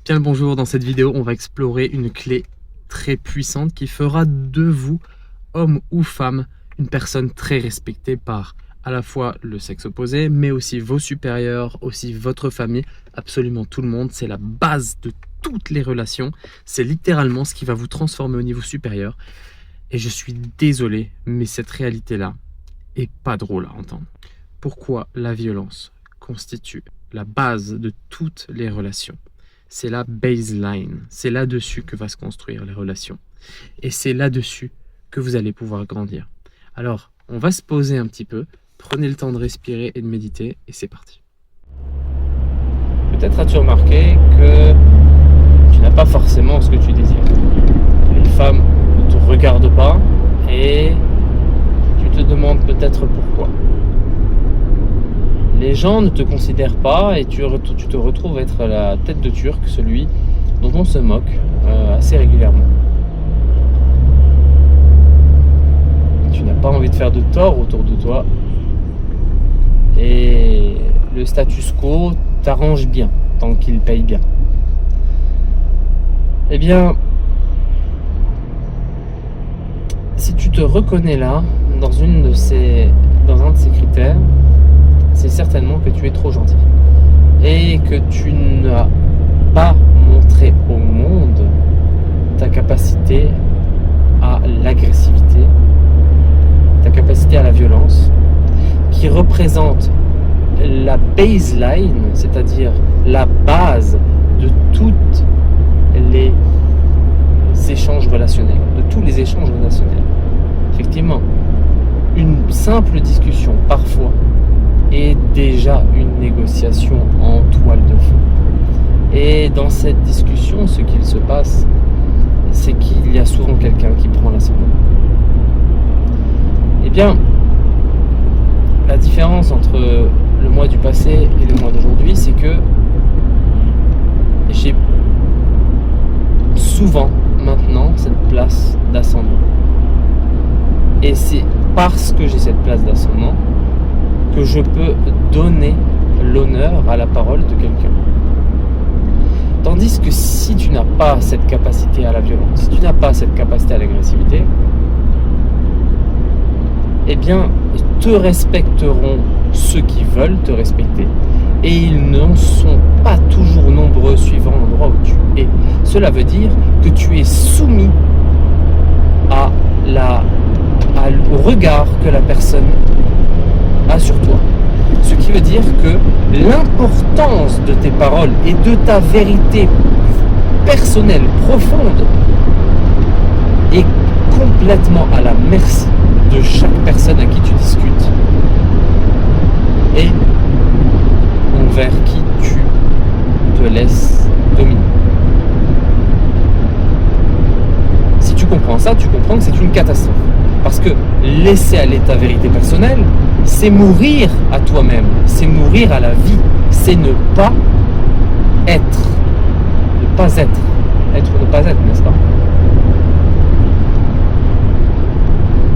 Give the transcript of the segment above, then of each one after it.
Bien le bonjour, dans cette vidéo on va explorer une clé très puissante qui fera de vous, homme ou femme, une personne très respectée par à la fois le sexe opposé, mais aussi vos supérieurs, aussi votre famille, absolument tout le monde. C'est la base de toutes les relations, c'est littéralement ce qui va vous transformer au niveau supérieur. Et je suis désolé, mais cette réalité-là est pas drôle à entendre. Pourquoi la violence constitue la base de toutes les relations? C'est la baseline, c'est là-dessus que va se construire les relations. Et c'est là-dessus que vous allez pouvoir grandir. Alors, on va se poser un petit peu, prenez le temps de respirer et de méditer, et c'est parti. Peut-être as-tu remarqué que tu n'as pas forcément ce que tu désires. Une femme ne te regarde pas, et tu te demandes peut-être pourquoi. Les gens ne te considèrent pas et tu te retrouves être la tête de turc, celui dont on se moque assez régulièrement. Tu n'as pas envie de faire de tort autour de toi et le status quo t'arrange bien tant qu'il paye bien. Eh bien, si tu te reconnais là dans un de ces critères, c'est certainement que tu es trop gentil et que tu n'as pas montré au monde ta capacité à l'agressivité, ta capacité à la violence, qui représente la baseline, c'est-à-dire la base de toutes les échanges relationnels, de tous les échanges relationnels. Effectivement, une simple discussion parfois est déjà une négociation en toile de fond. Et dans cette discussion, ce qu'il se passe, c'est qu'il y a souvent quelqu'un qui prend l'ascendant. Eh bien, la différence entre le moi du passé et le moi d'aujourd'hui, c'est que j'ai souvent maintenant cette place d'ascendant. Et c'est parce que j'ai cette place d'ascendant que je peux donner l'honneur à la parole de quelqu'un. Tandis que si tu n'as pas cette capacité à la violence, si tu n'as pas cette capacité à l'agressivité, eh bien, te respecteront ceux qui veulent te respecter. Et ils ne sont pas toujours nombreux suivant l'endroit où tu es. Cela veut dire que tu es soumis au regard que la personne a sur toi. Ce qui veut dire que l'importance de tes paroles et de ta vérité personnelle, profonde, est complètement à la merci de chaque personne à qui tu discutes et envers qui tu te laisses dominer. Si tu comprends ça, tu comprends que c'est une catastrophe. Parce que laisser aller ta vérité personnelle, c'est mourir à toi-même, c'est mourir à la vie, c'est ne pas être. Ne pas être. Être ou ne pas être, n'est-ce pas?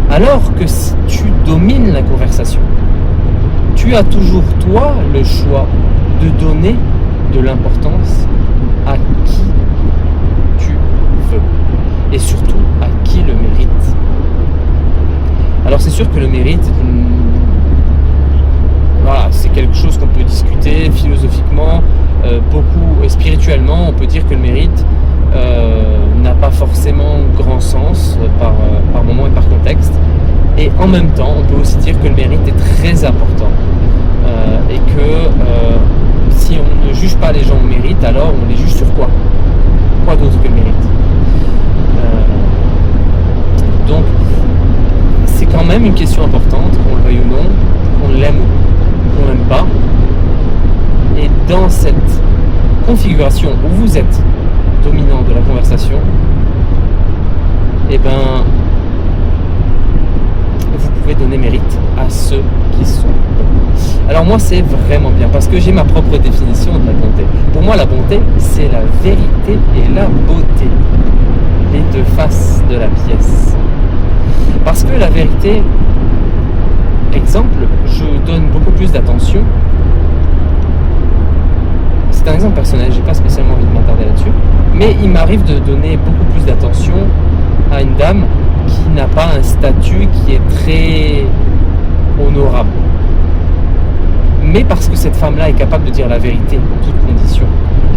Alors que si tu domines la conversation, tu as toujours, toi, le choix de donner de l'importance à qui tu veux. Et surtout, à qui le mérite. Alors c'est sûr que le mérite, voilà, c'est quelque chose qu'on peut discuter philosophiquement, beaucoup spirituellement. On peut dire que le mérite n'a pas forcément grand sens par moment et par contexte. Et en même temps, on peut aussi dire que le mérite est très important et que si on ne juge pas les gens au mérite, alors on les juge sur quoi? Quoi d'autre que le mérite? Donc c'est quand même une question importante, qu'on le veuille ou non, qu'on l'aime ou qu'on l'aime pas. Et dans cette configuration où vous êtes dominant de la conversation, eh ben, vous pouvez donner mérite à ceux qui sont bons. Alors moi, c'est vraiment bien, parce que j'ai ma propre définition de la bonté. Pour moi, la bonté, c'est la vérité et la beauté, les deux faces de la pièce. Parce que la vérité, exemple, je donne beaucoup plus d'attention c'est un exemple personnel, j'ai pas spécialement envie de m'attarder là-dessus, mais il m'arrive de donner beaucoup plus d'attention à une dame qui n'a pas un statut qui est très honorable. Mais parce que cette femme-là est capable de dire la vérité en toutes conditions,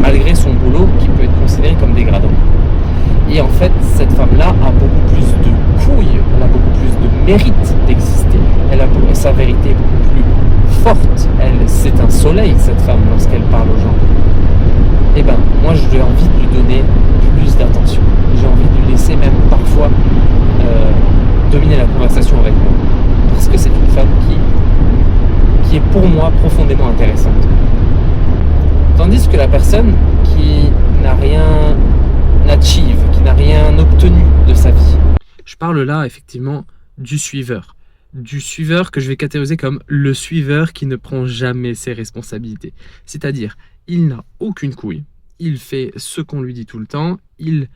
malgré son boulot qui peut être considéré comme dégradant. Et en fait, cette femme-là a beaucoup plus de couilles, elle a beaucoup plus de mérite d'exister, sa vérité est beaucoup plus forte, c'est un soleil cette femme lorsqu'elle parle aux gens. Et ben, moi j'ai envie de lui donner plus d'attention, j'ai envie de lui laisser même parfois dominer la conversation avec moi, parce que c'est une femme qui est pour moi profondément intéressante. Tandis que la personne qui n'a rien achieve, qui n'a rien obtenu de sa vie. Je parle là effectivement du suiveur que je vais catégoriser comme le suiveur qui ne prend jamais ses responsabilités. C'est-à-dire, il n'a aucune couille, il fait ce qu'on lui dit tout le temps, il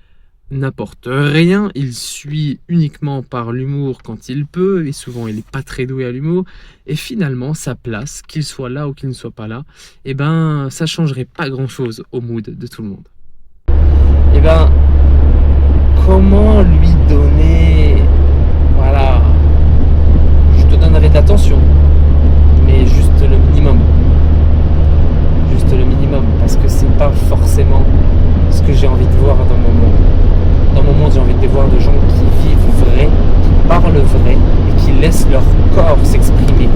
n'apporte rien, il suit uniquement par l'humour quand il peut, et souvent il n'est pas très doué à l'humour, et finalement sa place, qu'il soit là ou qu'il ne soit pas là, eh ben ça changerait pas grand-chose au mood de tout le monde. Eh ben, comment lui donner, voilà, je te donnerai de l'attention, mais juste le minimum, parce que c'est pas forcément ce que j'ai envie de voir dans mon monde. Dans mon monde, j'ai envie de voir des gens qui vivent vrai, qui parlent vrai et qui laissent leur corps s'exprimer.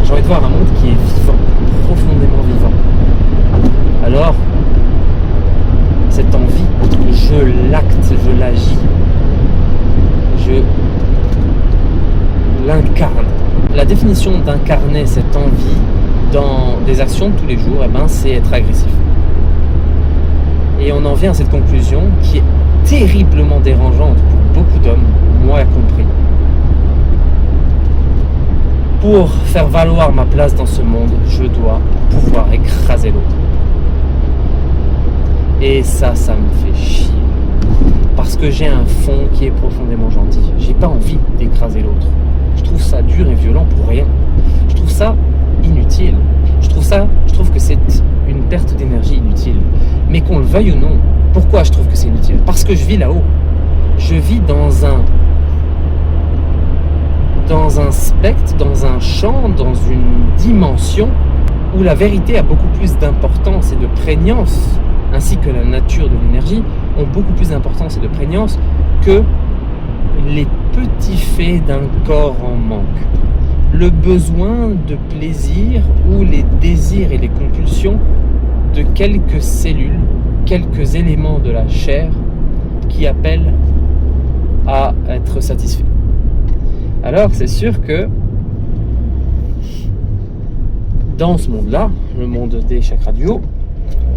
J'ai envie de voir un monde qui est vivant, profondément vivant. Alors, cette envie, je l'acte, je l'agis, je l'incarne. La définition d'incarner cette envie dans des actions de tous les jours, eh ben, c'est être agressif. Et on en vient à cette conclusion qui est terriblement dérangeante pour beaucoup d'hommes, moi compris. Pour faire valoir ma place dans ce monde, je dois pouvoir écraser l'autre. Et ça me fait chier. Parce que j'ai un fond qui est profondément gentil. J'ai pas envie d'écraser l'autre. Je trouve ça dur et violent pour rien. Je trouve ça inutile. Je trouve que c'est une perte d'énergie inutile. Mais qu'on le veuille ou non, pourquoi je trouve que c'est inutile? Parce que je vis là-haut. Je vis dans un spectre, dans un champ, dans une dimension où la vérité a beaucoup plus d'importance et de prégnance, ainsi que la nature de l'énergie ont beaucoup plus d'importance et de prégnance que les petits faits d'un corps en manque. Le besoin de plaisir ou les désirs et les compulsions de quelques cellules, quelques éléments de la chair qui appellent à être satisfaits. Alors c'est sûr que dans ce monde-là, le monde des chakras du haut,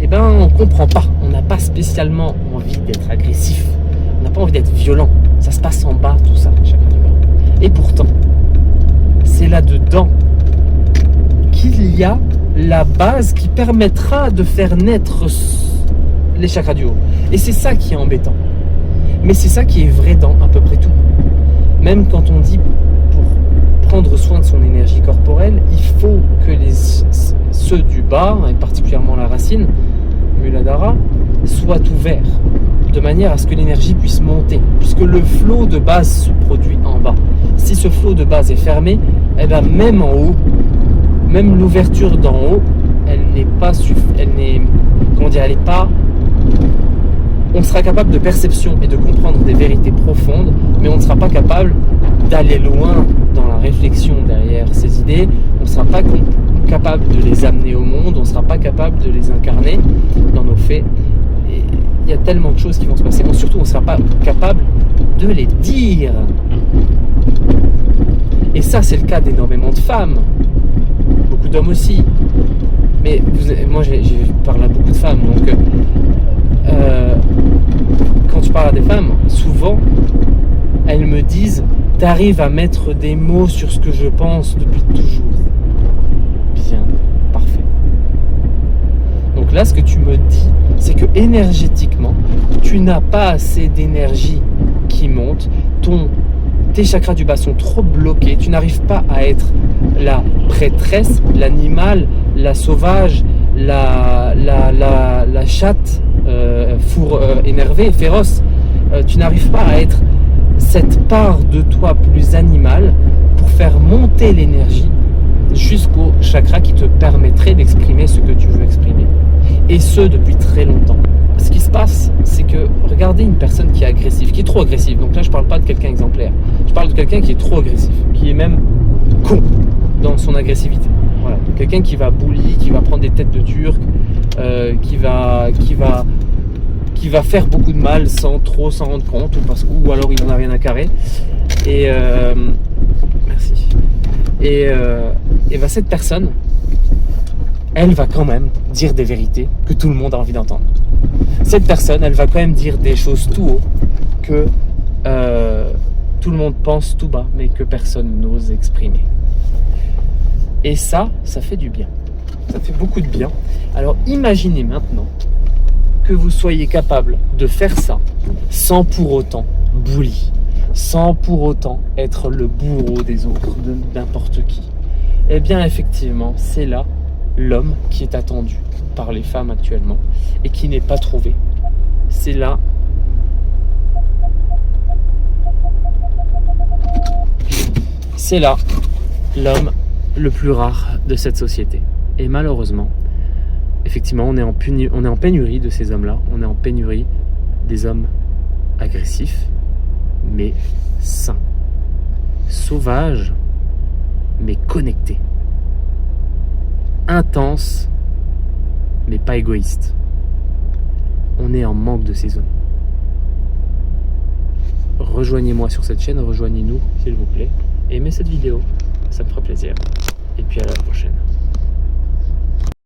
eh ben on ne comprend pas, on n'a pas spécialement envie d'être agressif, on n'a pas envie d'être violent, ça se passe en bas tout ça, les chakras du bas. Et pourtant, c'est là-dedans qu'il y a la base qui permettra de faire naître les chakras du haut. Et c'est ça qui est embêtant. Mais c'est ça qui est vrai dans à peu près tout. Même quand on dit pour prendre soin de son énergie corporelle, il faut que ceux du bas, et particulièrement la racine, Muladhara, soient ouverts, de manière à ce que l'énergie puisse monter, puisque le flot de base se produit en bas. Si ce flot de base est fermé, eh ben même en haut, même l'ouverture d'en haut, elle n'est pas on sera capable de perception et de comprendre des vérités profondes, mais on ne sera pas capable d'aller loin dans la réflexion derrière ces idées, on ne sera pas capable de les amener au monde, on ne sera pas capable de les incarner dans nos faits. Et il y a tellement de choses qui vont se passer, surtout on ne sera pas capable de les dire. Et ça, c'est le cas d'énormément de femmes, beaucoup d'hommes aussi. Mais moi, j'ai parlé à beaucoup de femmes, donc quand je parle à des femmes, souvent, elles me disent « T'arrives à mettre des mots sur ce que je pense depuis toujours. » Bien, parfait. Donc là, ce que tu me dis, c'est que énergétiquement, tu n'as pas assez d'énergie qui monte. tes chakras du bas sont trop bloqués, tu n'arrives pas à être la prêtresse, l'animal, la sauvage, la chatte énervée, féroce. Tu n'arrives pas à être cette part de toi plus animale pour faire monter l'énergie jusqu'au chakra qui te permettrait d'exprimer ce que tu veux exprimer. Et ce, depuis très longtemps. Ce qui se passe, c'est que regardez une personne qui est agressive, qui est trop agressive. Donc là, je ne parle pas de quelqu'un exemplaire. Je parle de quelqu'un qui est trop agressif, qui est même con dans son agressivité. Voilà. Quelqu'un qui va bully, qui va prendre des têtes de turc, qui va faire beaucoup de mal sans trop s'en rendre compte, ou alors il n'en a rien à carrer. Et merci. Et cette personne, elle va quand même dire des vérités que tout le monde a envie d'entendre. Cette personne, elle va quand même dire des choses tout haut que tout le monde pense tout bas, mais que personne n'ose exprimer. Et ça fait du bien. Ça fait beaucoup de bien. Alors imaginez maintenant que vous soyez capable de faire ça sans pour autant bully, sans pour autant être le bourreau des autres, de n'importe qui. Eh bien effectivement, c'est là l'homme qui est attendu par les femmes actuellement et qui n'est pas trouvé. C'est là l'homme le plus rare de cette société. Et malheureusement, effectivement, on est en pénurie de ces hommes-là. On est en pénurie des hommes agressifs, mais sains, sauvages, mais connectés, intenses, mais pas égoïstes. On est en manque de ces hommes. Rejoignez-moi sur cette chaîne, rejoignez-nous s'il vous plaît. Aimez cette vidéo, ça me fera plaisir. Et puis à la prochaine.